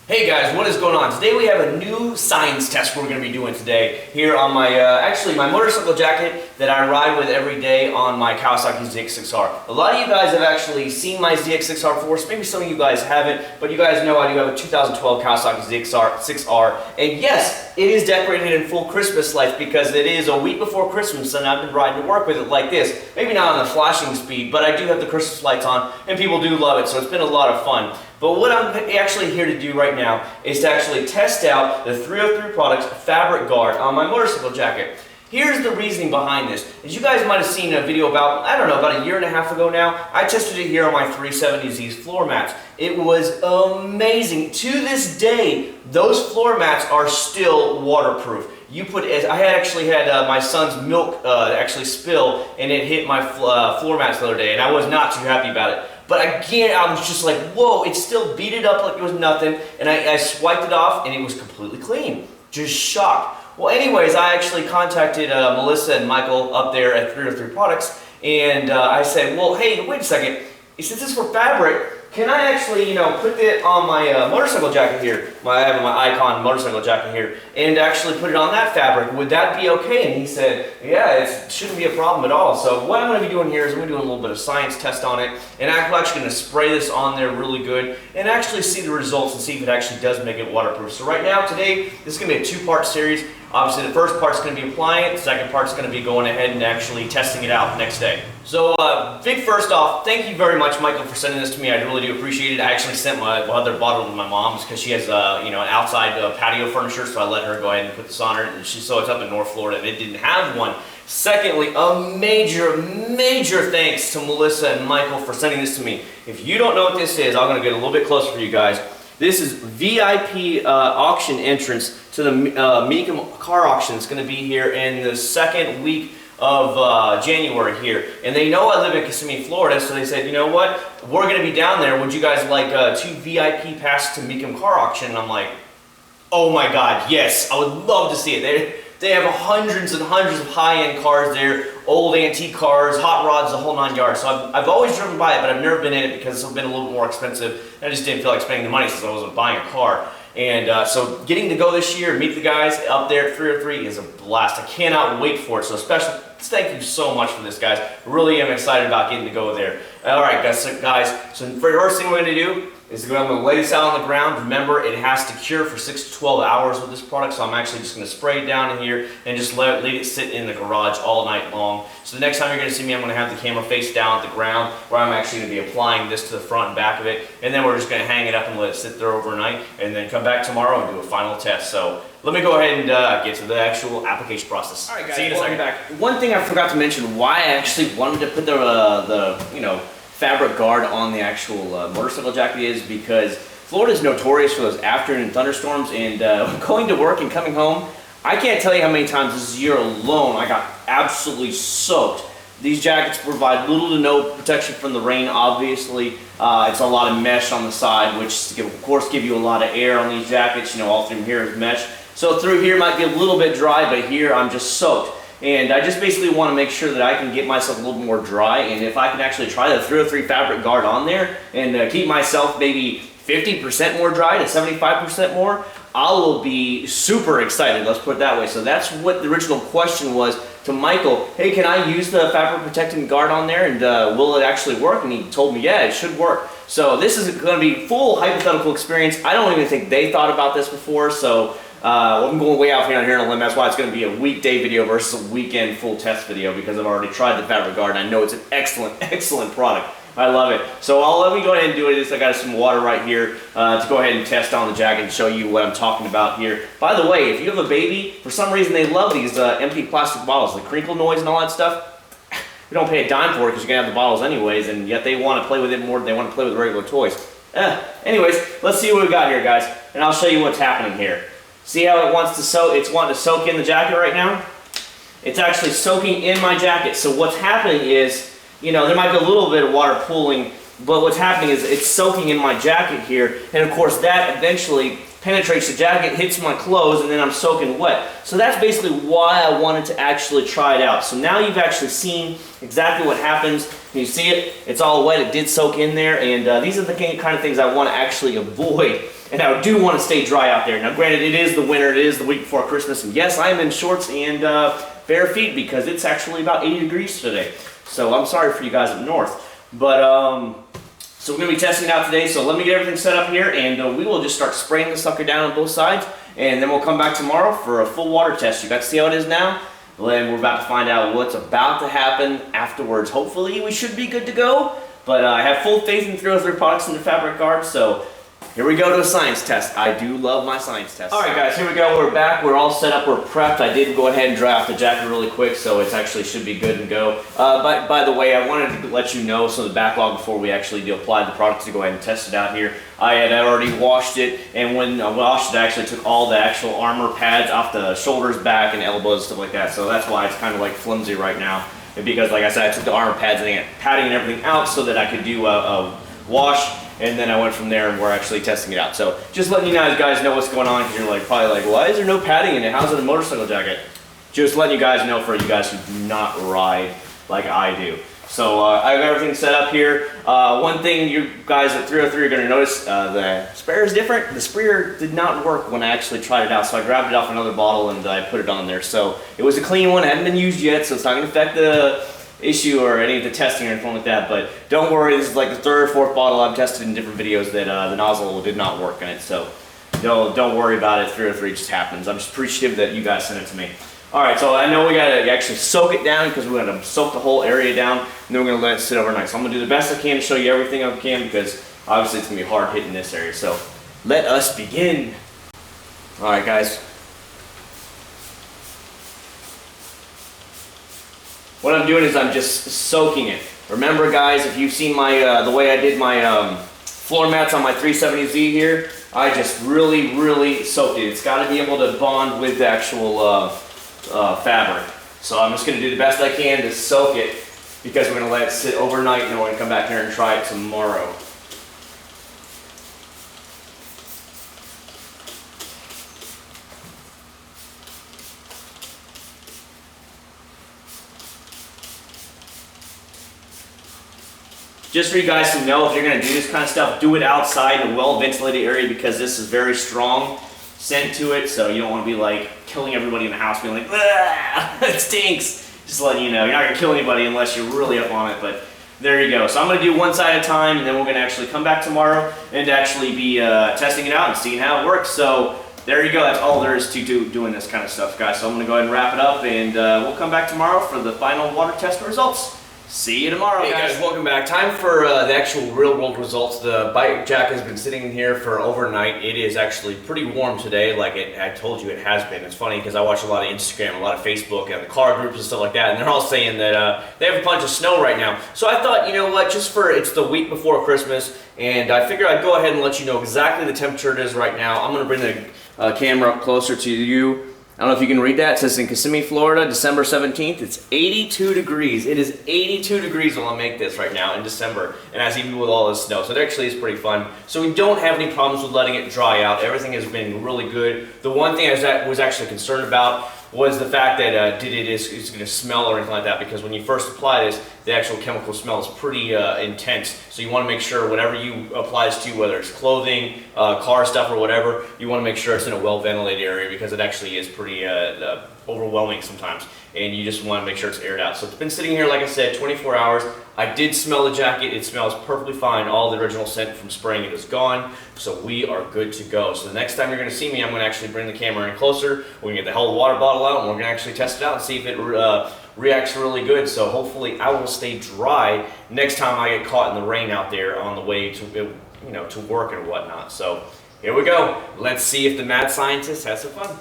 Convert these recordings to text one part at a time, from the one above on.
Hey guys, what is going on? Today we have a new science test we're going to be doing today here on my, my motorcycle jacket that I ride with every day on my Kawasaki ZX6R. A lot of you guys have actually seen my ZX6R before, so maybe some of you guys haven't, but you guys know I do have a 2012 Kawasaki ZX6R, and yes, it is decorated in full Christmas lights because it is a week before Christmas and I've been riding to work with it like this. Maybe not on the flashing speed, but I do have the Christmas lights on and people do love it, so it's been a lot of fun. But what I'm actually here to do right now is to actually test out the 303 Products fabric guard on my motorcycle jacket. Here's the reasoning behind this. As you guys might have seen a video about, I don't know, about a year and a half ago now, I tested it here on my 370Z's floor mats. It was amazing. To this day, those floor mats are still waterproof. I actually had my son's milk actually spill and it hit my floor mats the other day and I was not too happy about it. But again, I was just like, whoa, it still beat it up like it was nothing. And I swiped it off and it was completely clean. Just shocked. Well, anyways, I actually contacted Melissa and Michael up there at 303 Products. And I said, well, hey, wait a second. Since this is for fabric, can I actually, put it on my motorcycle jacket here? I have my Icon motorcycle jacket here, and actually put it on that fabric. Would that be okay? And he said, yeah, it shouldn't be a problem at all. So what I'm going to be doing here is I'm going to do a little bit of science test on it, and I'm actually going to spray this on there really good, and actually see the results and see if it actually does make it waterproof. So right now, today, this is going to be a two-part series. Obviously, the first part's going to be applying it. The second part's going to be going ahead and actually testing it out the next day. So, first off, thank you very much, Michael, for sending this to me. I really do appreciate it. I actually sent my other bottle to my mom's because she has, an outside patio furniture, so I let her go ahead and put this on her. And so it's up in North Florida, and it didn't have one. Secondly, a major thanks to Melissa and Michael for sending this to me. If you don't know what this is, I'm going to get a little bit closer for you guys. This is VIP auction entrance to the Meecum Car Auction. It's going to be here in the second week of January here. And they know I live in Kissimmee, Florida, so they said, you know what, we're going to be down there. Would you guys like 2 VIP passes to Meecum Car Auction? And I'm like, oh my God, yes, I would love to see it. They have hundreds and hundreds of high-end cars there, old antique cars, hot rods, the whole 9 yards. So I've always driven by it, but I've never been in it because it's been a little bit more expensive. I just didn't feel like spending the money since I wasn't buying a car. And so getting to go this year and meet the guys up there at 303 is a blast. I cannot wait for it. So special thank you so much for this, guys. Really am excited about getting to go there. All right, guys. So for the first thing we're going to do is I'm going to lay this out on the ground. Remember, it has to cure for 6 to 12 hours with this product, so I'm actually just going to spray it down in here and just let it sit in the garage all night long. So the next time you're going to see me, I'm going to have the camera face down at the ground where I'm actually going to be applying this to the front and back of it, and then we're just going to hang it up and let it sit there overnight, and then come back tomorrow and do a final test. So let me go ahead and get to the actual application process. All right, guys, see you in a second. Back. One thing I forgot to mention, why I actually wanted to put the fabric guard on the actual motorcycle jacket is because Florida is notorious for those afternoon thunderstorms, and going to work and coming home, I can't tell you how many times this year alone I got absolutely soaked. These jackets provide little to no protection from the rain, obviously. It's a lot of mesh on the side, which of course give you a lot of air on these jackets. All through here is mesh. So through here might be a little bit dry, but here I'm just soaked. And I just basically want to make sure that I can get myself a little more dry, and if I can actually try the 303 fabric guard on there and keep myself maybe 50% more dry to 75% more, I will be super excited, let's put it that way. So that's what the original question was to Michael. Hey, can I use the fabric protecting guard on there, and will it actually work? And he told me, yeah, it should work. So this is going to be full hypothetical experience. I don't even think they thought about this before, so I'm going way out here on a limb. That's why it's going to be a weekday video versus a weekend full test video, because I've already tried the fabric guard and I know it's an excellent product. I love it. So let me go ahead and do it. I got some water right here to go ahead and test on the jacket and show you what I'm talking about here. By the way, if you have a baby, for some reason they love these empty plastic bottles, the crinkle noise and all that stuff. We don't pay a dime for it because you're going to have the bottles anyways, and yet they want to play with it more than they want to play with regular toys. Anyways, let's see what we got here, guys, and I'll show you what's happening here. See how it wants to soak? It's wanting to soak in the jacket right now. It's actually soaking in my jacket. So what's happening is, there might be a little bit of water pooling, but what's happening is it's soaking in my jacket here, and of course that eventually penetrates the jacket, hits my clothes, and then I'm soaking wet. So that's basically why I wanted to actually try it out. So now you've actually seen exactly what happens. You see it, it's all wet, it did soak in there, and these are the kind of things I want to actually avoid And I do want to stay dry out there. Now granted, it is the winter, it is the week before Christmas, and yes, I am in shorts and bare feet because it's actually about 80 degrees today. So I'm sorry for you guys up north. But, so we're going to be testing it out today, so let me get everything set up here, and we will just start spraying the sucker down on both sides, and then we'll come back tomorrow for a full water test. You got to see how it is now, and we're about to find out what's about to happen afterwards. Hopefully we should be good to go, but I have full faith in 303 products and the fabric guard, so here we go to a science test. I do love my science tests. Alright guys, here we go. We're back. We're all set up. We're prepped. I did go ahead and dry off the jacket really quick, so it actually should be good and go. By the way, I wanted to let you know some of the backlog before we actually applied the product to go ahead and test it out here. I had already washed it, and when I washed it, I actually took all the actual armor pads off the shoulders, back, and elbows, and stuff like that. So that's why it's kind of like flimsy right now. Because like I said, I took the armor pads and padding and everything out so that I could do a wash. And then I went from there and we're actually testing it out. So just letting you guys know what's going on, because you're probably like, why is there no padding in it? How's it a motorcycle jacket? Just letting you guys know for you guys who do not ride like I do. So I have everything set up here. One thing you guys at 303 are going to notice, the sprayer is different. The sprayer did not work when I actually tried it out, so I grabbed it off another bottle and I put it on there. So it was a clean one, it hadn't been used yet, so it's not going to affect the issue or any of the testing or anything like that, but don't worry, this is like the third or fourth bottle I've tested in different videos that the nozzle did not work in it, so don't worry about it. 303 just happens. I'm just appreciative that you guys sent it to me. Alright, so I know we gotta actually soak it down because we're gonna soak the whole area down, and then we're gonna let it sit overnight. So I'm gonna do the best I can to show you everything I can, because obviously it's gonna be hard hitting this area. So let us begin. Alright guys, what I'm doing is I'm just soaking it. Remember guys, if you've seen my the way I did my floor mats on my 370Z here, I just really soaked it. It's got to be able to bond with the actual fabric. So I'm just going to do the best I can to soak it, because we're going to let it sit overnight and then we're going to come back here and try it tomorrow. Just for you guys to know, if you're going to do this kind of stuff, do it outside in a well-ventilated area, because this is very strong scent to it, so you don't want to be like killing everybody in the house being like, it stinks. Just letting you know, you're not going to kill anybody unless you're really up on it, but there you go. So I'm going to do one side at a time, and then we're going to actually come back tomorrow and actually be testing it out and seeing how it works. So there you go. That's all there is to doing this kind of stuff, guys. So I'm going to go ahead and wrap it up, and we'll come back tomorrow for the final water test results. See you tomorrow, hey guys. Welcome back. Time for the actual real-world results. The bike jacket has been sitting in here for overnight. It is actually pretty warm today, like I told you it has been. It's funny because I watch a lot of Instagram, a lot of Facebook, and the car groups and stuff like that, and they're all saying that they have a bunch of snow right now. So I thought, you know what, it's the week before Christmas, and I figured I'd go ahead and let you know exactly the temperature it is right now. I'm going to bring the camera up closer to you. I don't know if you can read that. It says in Kissimmee, Florida, December 17th. It's 82 degrees. It is 82 degrees while I make this right now in December, and that's even with all this snow. So it actually is pretty fun. So we don't have any problems with letting it dry out. Everything has been really good. The one thing I was actually concerned about was the fact that it's going to smell or anything like that, because when you first apply this, the actual chemical smell is pretty intense. So you want to make sure whatever you apply this to, whether it's clothing, car stuff or whatever, you want to make sure it's in a well-ventilated area, because it actually is pretty overwhelming sometimes, and you just want to make sure it's aired out. So it's been sitting here, like I said, 24 hours. I did smell the jacket. It smells perfectly fine. All the original scent from spraying it is gone, so we are good to go. So the next time you're going to see me, I'm going to actually bring the camera in closer. We're going to get the whole water bottle out, and we're going to actually test it out and see if it reacts really good. So hopefully I will stay dry next time I get caught in the rain out there on the way to, to work and whatnot. So here we go. Let's see if the mad scientist has some fun.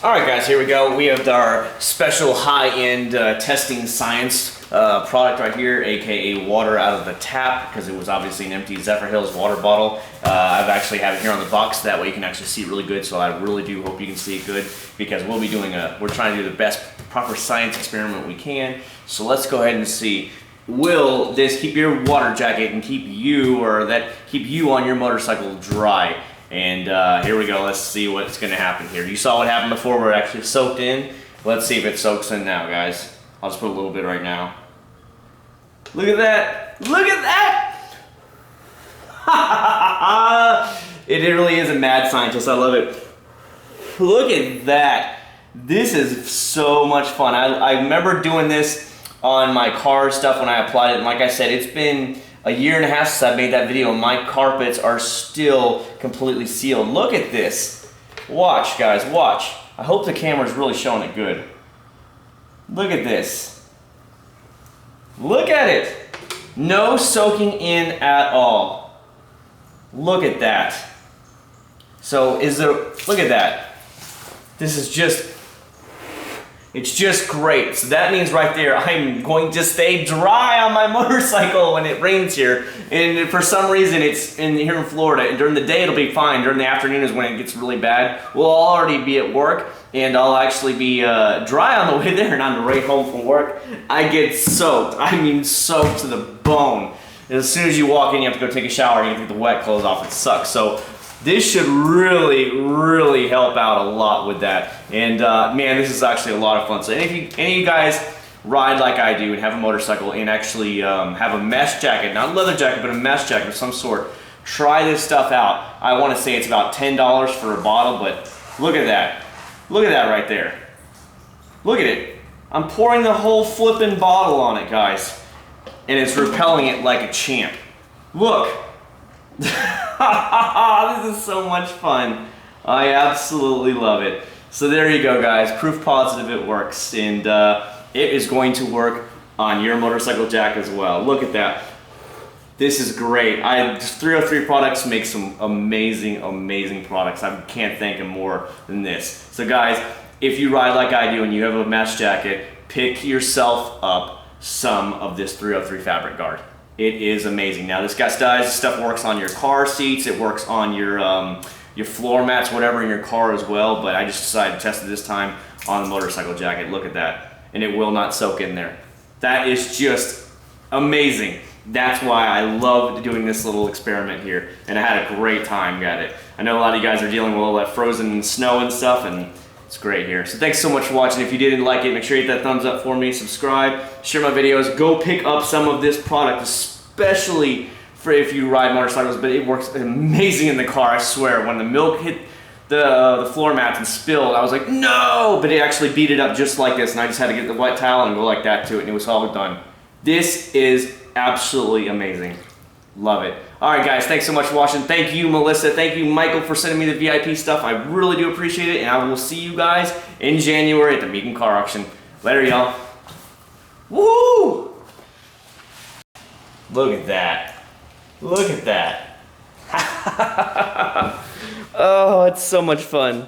Alright guys, here we go. We have our special high-end testing science product right here, aka water out of the tap, because it was obviously an empty Zephyr Hills water bottle. I've actually have it here on the box, that way you can actually see it really good, so I really do hope you can see it good, because we'll be doing we're trying to do the best proper science experiment we can. So let's go ahead and see, will this keep your water jacket and keep you on your motorcycle dry? And here we go. Let's see what's going to happen here. You saw what happened before where it actually soaked in. Let's see if it soaks in now, guys. I'll just put a little bit right now. Look at that. Look at that. It really is a mad scientist. I love it. Look at that. This is so much fun. I remember doing this on my car stuff when I applied it. And like I said, it's been a year and a half since I made that video. My carpets are still completely sealed. Look at this. Watch, guys, watch. I hope the camera's really showing it good. Look at this. Look at it. No soaking in at all. Look at that. So look at that. This is just, it's just great. So that means right there, I'm going to stay dry on my motorcycle when it rains here. And for some reason, it's here in Florida. And during the day, it'll be fine. During the afternoon is when it gets really bad. We'll already be at work, and I'll actually be dry on the way there. And on the way home from work, I get soaked. I mean, soaked to the bone. And as soon as you walk in, you have to go take a shower. And you have to get the wet clothes off. It sucks. So this should really, really help out a lot with that. And man, this is actually a lot of fun. So any of you guys ride like I do and have a motorcycle and actually have a mesh jacket, not a leather jacket, but a mesh jacket of some sort, try this stuff out. I want to say it's about $10 for a bottle, but look at that. Look at that right there. Look at it. I'm pouring the whole flippin' bottle on it, guys. And it's repelling it like a champ. Look. This is so much fun. I absolutely love it. So there you go, guys. Proof positive it works, and it is going to work on your motorcycle jack as well. Look at that. This is great. 303 Products makes some amazing, amazing products. I can't thank them more than this. So guys, if you ride like I do and you have a mesh jacket, pick yourself up some of this 303 fabric guard. It is amazing. Now this stuff works on your car seats, it works on your floor mats, whatever in your car as well, but I just decided to test it this time on the motorcycle jacket. Look at that. And it will not soak in there. That is just amazing. That's why I loved doing this little experiment here, and I had a great time at it. I know a lot of you guys are dealing with all that frozen snow and stuff, and it's great here. So thanks so much for watching. If you didn't like it, make sure you hit that thumbs up for me, subscribe, share my videos, go pick up some of this product, especially for if you ride motorcycles, but it works amazing in the car, I swear. When the milk hit the floor mats and spilled, I was like, no! But it actually beat it up just like this, and I just had to get the wet towel and go like that to it, and it was all done. This is absolutely amazing. Love it. Alright guys, thanks so much for watching. Thank you, Melissa. Thank you, Michael, for sending me the VIP stuff. I really do appreciate it, and I will see you guys in January at the Meecum Car Auction. Later, y'all. Woo! Look at that. Look at that. Oh, it's so much fun.